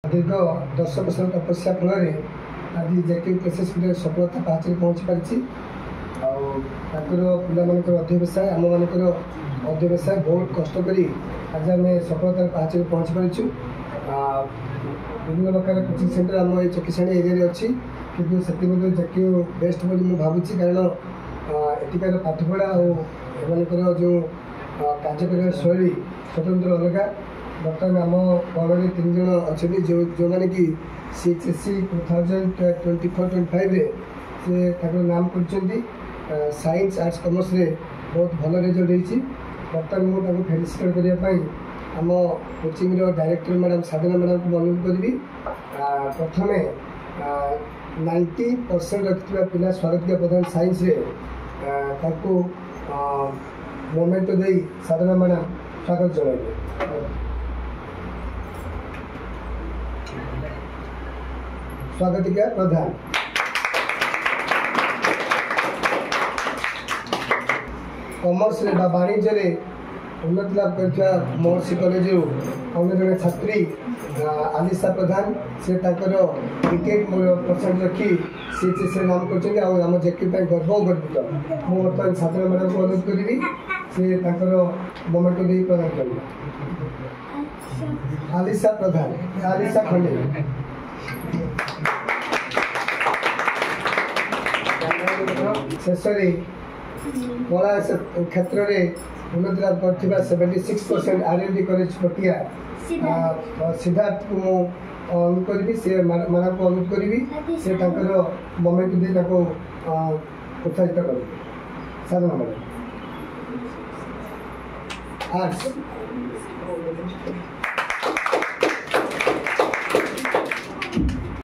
दीर्घ 10 वर्ष तपस्या फल आज जेके प्रोसेस सफलता पाचन पहुँची पारी पिलाकर अध्यवसाय आम मान अध्यवसाय बहुत कष्ट कर आज आम सफलता पाचन पहुँची पारिचु। विभिन्न प्रकार कोचिंग सेंटर आम ये चकिसाणी एरिया अच्छी कि जेके बेस्ट बोली मुझे कारण एटिकार पाठपढ़ा और जो कार्य कर शैली स्वतंत्र अलग। बर्तमान आम गण में 3 जन अच्छा जो मैंने कि CHSE 2024-25 से नाम कर साइंस आर्ट्स कॉमर्स रे बहुत भल रिजल्ट होती। बर्तमान मुझे फेलिसिटेट करने आम कोचिंग डायरेक्टर मैडम साधना मैडम को अनुरोध करी। प्रथम 90% रखा पिला स्वागत प्रधान साइंस रे मोमेंट दे साधना मैडम स्वागत जन स्वागतिका प्रधान। कॉमर्स वाणिज्य उन्नति लाभ कर महर्षि कॉलेज अन्य जन छात्री आलिशा प्रधान से 88% रखी CHSE नाम कर जेके गर्व गर्वित। मुझे बर्तमान छात्र मैडम को अनुरोध करी से मोमेंट दे प्रदान कर। आलिशा प्रधान आलिशा खंडे शेष कला क्षेत्र में उन्नति लाभ कर 76% R&D कॉलेज पटिया सिद्धार्थ को अनुरोध करी से मैडम को अनुरोध करी से मोमेंट दे उत्साहित कर। साधना मैडम आर्ट्स